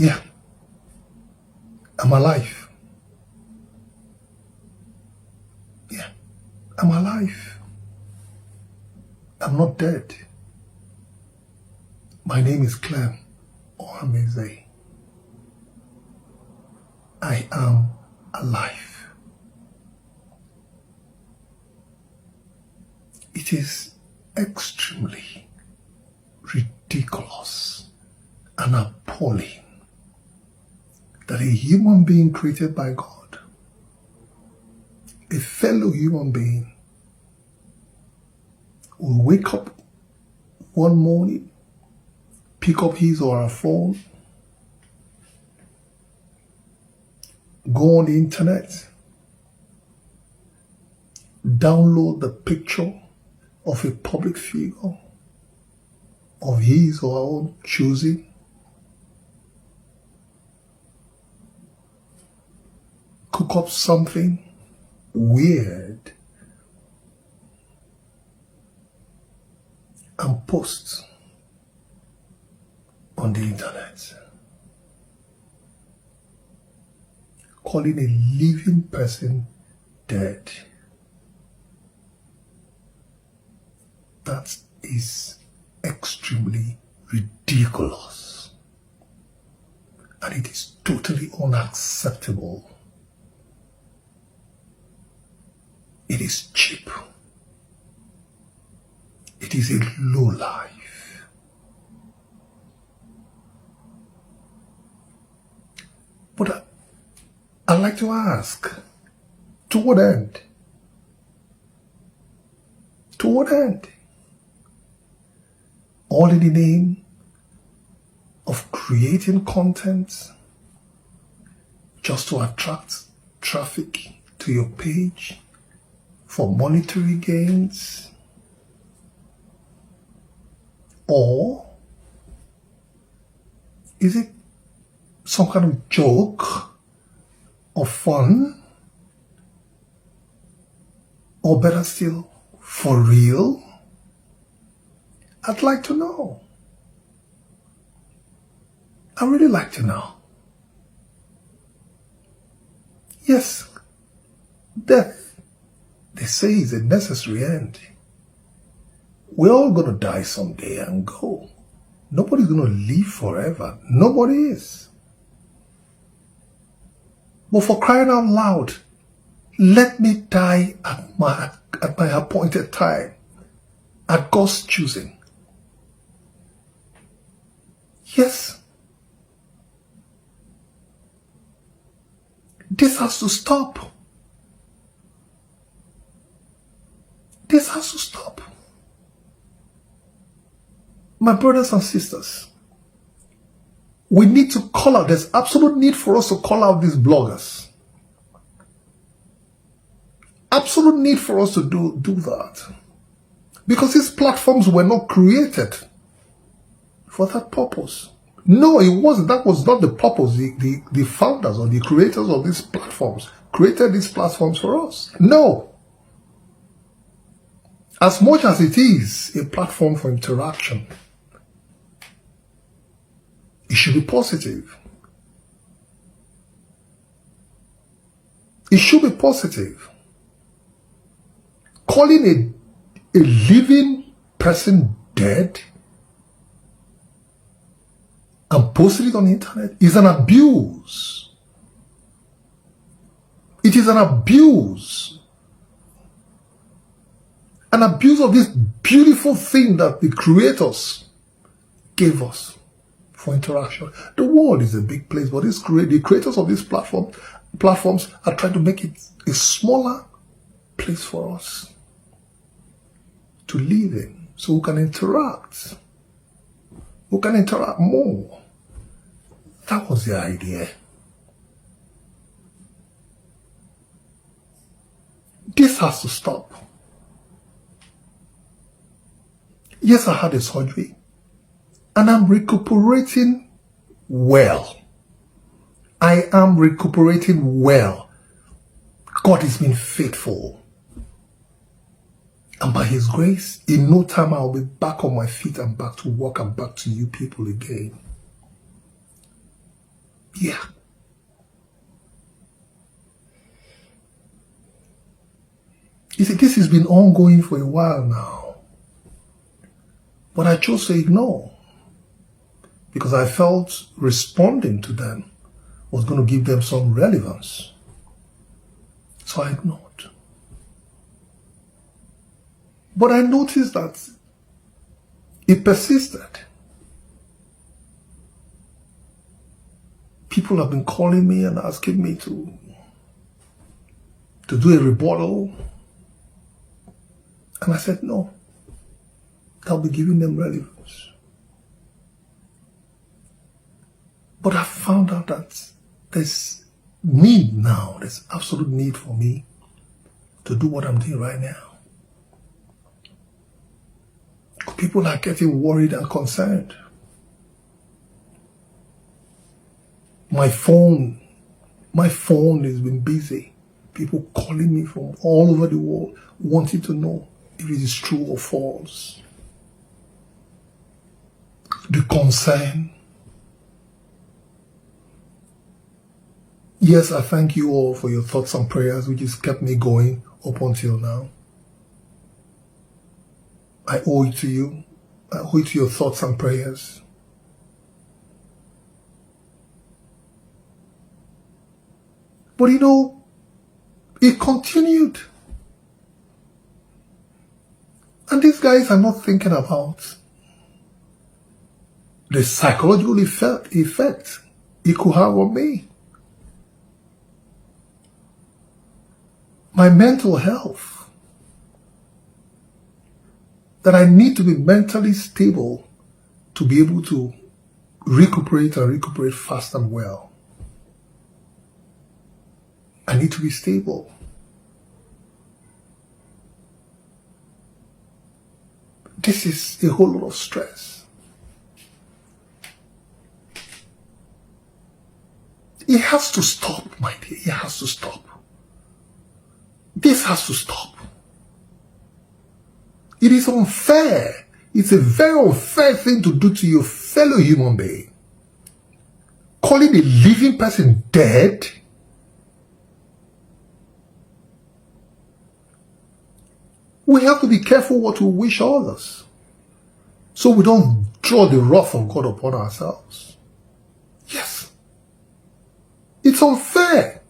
Yeah, I'm alive. Yeah, I'm alive. I'm not dead. My name is Clem or Ameze. I am alive. It is extremely ridiculous and appalling that a human being created by God, a fellow human being, will wake up one morning, pick up his or her phone, go on the internet, download the picture of a public figure of his or her own choosing, cook up something weird and post on the internet, calling a living person dead. That is extremely ridiculous, and it is totally unacceptable. It is cheap. It is a low life. But I'd like to ask, to what end? To what end? All in the name of creating content just to attract traffic to your page for monetary gains? Or is it some kind of joke or fun? Or better still, for real? I'd like to know. I really like to know. Yes, death, they say, is a necessary end. We're all going to die someday and go. Nobody's going to live forever. Nobody is. But for crying out loud, let me die at my appointed time, at God's choosing. Yes. This has to stop. This has to stop. My brothers and sisters, we need to call out. There's absolute need for us to call out these bloggers. Absolute need for us to do that. Because these platforms were not created for that purpose. No, it wasn't. That was not the purpose. The founders or the creators of these platforms created these platforms for us. No. As much as it is a platform for interaction, it should be positive. It should be positive. Calling a living person dead and posting it on the internet is an abuse. It is an abuse. An abuse of this beautiful thing that the creators gave us for interaction. The world is a big place, but the creators of these platforms are trying to make it a smaller place for us to live in, so we can interact. We can interact more. That was the idea. This has to stop. Yes, I had a surgery, and I'm recuperating well. I am recuperating well. God has been faithful. And by His grace, in no time I'll be back on my feet and back to work and back to you people again. Yeah. You see, this has been ongoing for a while now. But I chose to ignore because I felt responding to them was going to give them some relevance. So I ignored. But I noticed that it persisted. People have been calling me and asking me to do a rebuttal. And I said, no, I'll be giving them relevance. But I found out that there's need now, there's absolute need for me to do what I'm doing right now. People are getting worried and concerned. My phone has been busy. People calling me from all over the world, wanting to know if it is true or false. The concern. Yes, I thank you all for your thoughts and prayers, which has kept me going up until now. I owe it to you. I owe it to your thoughts and prayers. But you know, it continued. And these guys are not thinking about the psychological effect it could have on me. My mental health. That I need to be mentally stable to be able to recuperate fast and well. I need to be stable. This is a whole lot of stress. It has to stop, my dear. It has to stop. This has to stop. It is unfair. It's a very unfair thing to do to your fellow human being. Calling a living person dead. We have to be careful what we wish others, so we don't draw the wrath of God upon ourselves. Yes. It's unfair.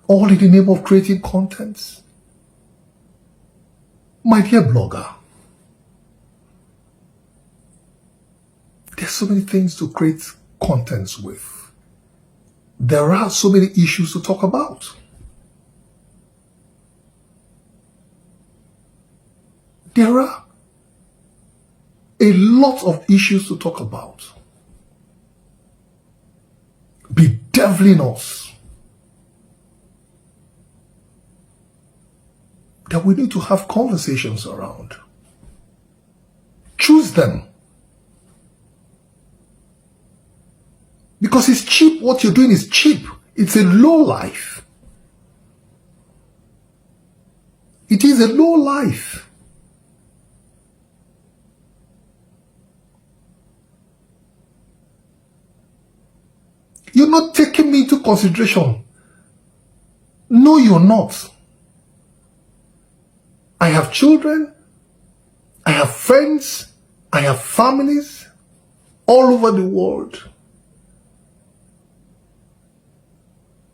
All in the name of creating contents. My dear blogger, there's so many things to create contents with. There are so many issues to talk about. There are a lot of issues to talk about. Bedeviling us. That we need to have conversations around. Choose them. Because it's cheap. What you're doing is cheap. It's a low life. It is a low life. You're not taking me into consideration. No, you're not. I have children, I have friends, I have families all over the world.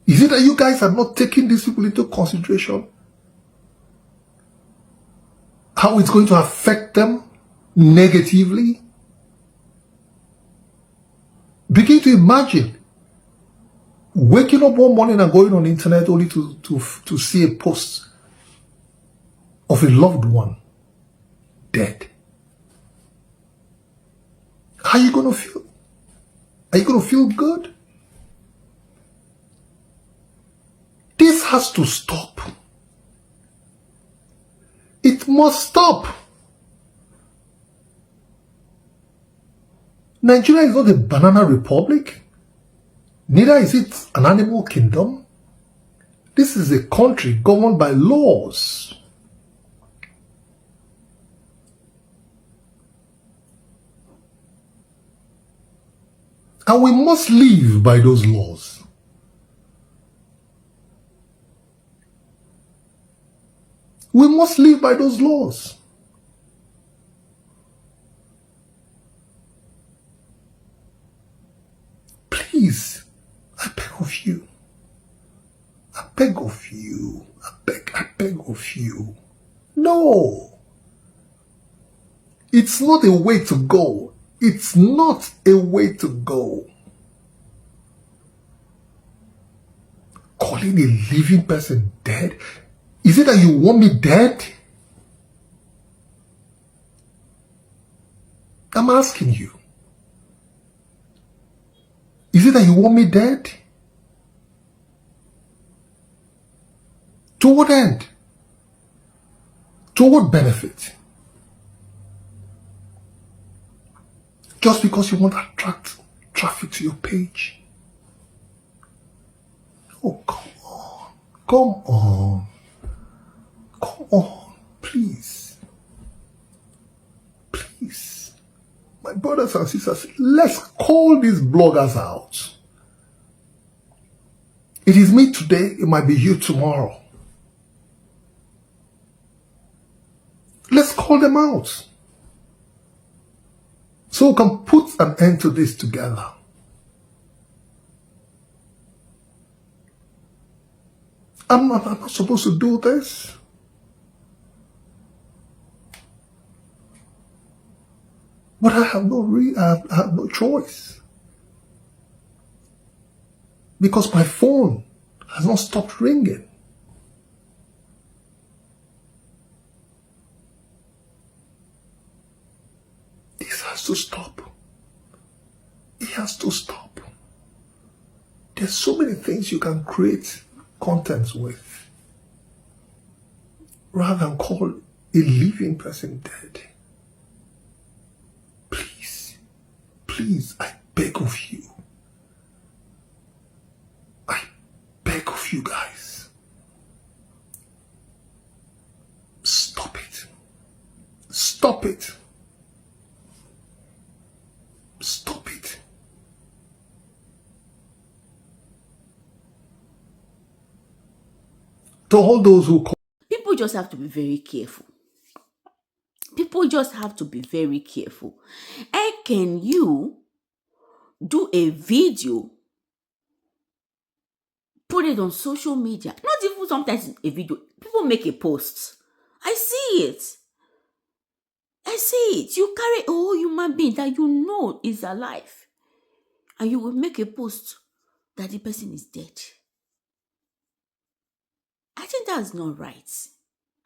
Is it that you guys are not taking these people into consideration? How it's going to affect them negatively? Begin to imagine waking up one morning and going on the internet only to see a post of a loved one dead. How are you going to feel? Are you going to feel good? This has to stop. It must stop. Nigeria is not a banana republic. Neither is it an animal kingdom. This is a country governed by laws. And we must live by those laws. We must live by those laws. Please, I beg of you. I beg of you. I beg of you. No. It's not a way to go. It's not a way to go. Calling a living person dead? Is it that you want me dead? I'm asking you. Is it that you want me dead? To what end? To what benefit? Just because you want to attract traffic to your page? Oh, come on. Come on. Come on. Please. Please. My brothers and sisters, let's call these bloggers out. It is me today, it might be you tomorrow. Let's call them out. So we can put an end to this together. I'm not supposed to do this. But I have no choice. Because my phone has not stopped ringing. This has to stop. It has to stop. There's so many things you can create content with, rather than call a living person dead. Please, I beg of you. I beg of you guys. Stop it. Stop it. Stop it. To all those who call. People just have to be very careful. People just have to be very careful. How can you do a video, put it on social media? Not even sometimes a video. People make a post. I see it. You carry a whole human being that you know is alive, and you will make a post that the person is dead. I think that's not right.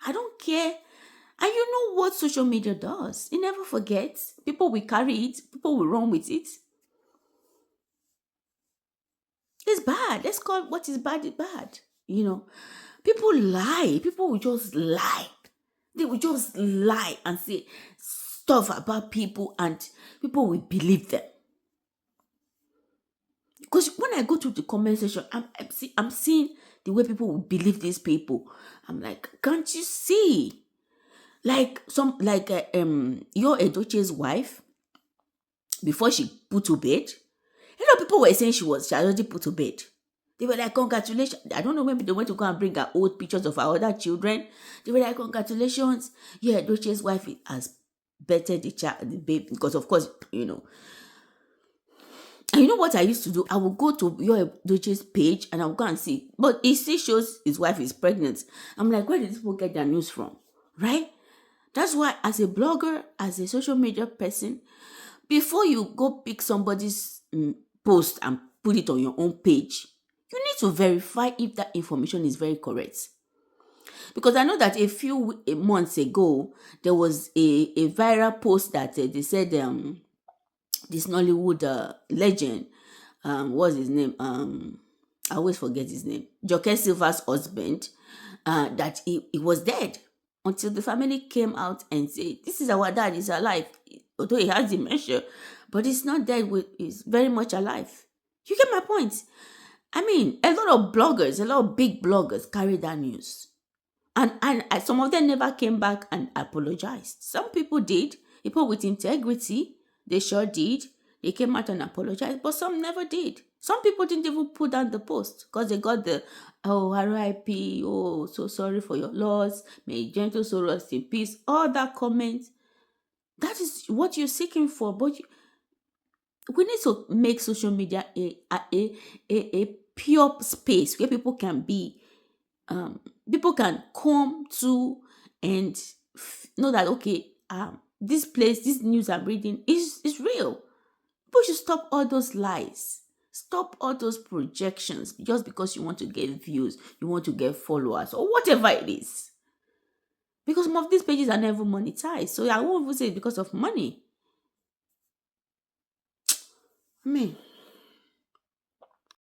I don't care. And you know what social media does? It never forgets. People will carry it. People will run with it. It's bad. Let's call what is bad is bad. People lie. People will just lie. They will just lie and say stuff about people, and people will believe them. Because when I go to the comment section, I'm seeing the way people will believe these people. I'm like, can't you see? Like your Edoche's wife, before she put to bed, people were saying she had already put to bed. They were like, congratulations. I don't know, maybe they went to go and bring her old pictures of her other children. They were like, congratulations. Yeah, Edoche's wife has bettered the baby. Because of course, And you know what I used to do? I would go to your Edoche's page and I would go and see. But it still shows his wife is pregnant. I'm like, where did people get their news from? Right? That's why, as a blogger, as a social media person, before you go pick somebody's post and put it on your own page, you need to verify if that information is very correct. Because I know that a few months ago, there was a viral post that they said this Nollywood legend, what's his name? I always forget his name. Joke Silva's husband, that he was dead. Until the family came out and said, this is our dad, he's alive. Although he has dementia, but he's not dead, he's very much alive. You get my point? I mean, a lot of bloggers, a lot of big bloggers carry that news. And some of them never came back and apologized. Some people did. People with integrity, they sure did. They came out and apologized, but some never did. Some people didn't even put down the post because they got the, oh, RIP, oh, so sorry for your loss, may gentle soul rest in peace, all that comment. That is what you're seeking for, but we need to make social media a pure space where people can be, people can come to and know that, okay, this place, this news I'm reading is real. People should stop all those lies. Stop all those projections just because you want to get views, you want to get followers, or whatever it is. Because some of these pages are never monetized. So I won't even say it's because of money. I mean,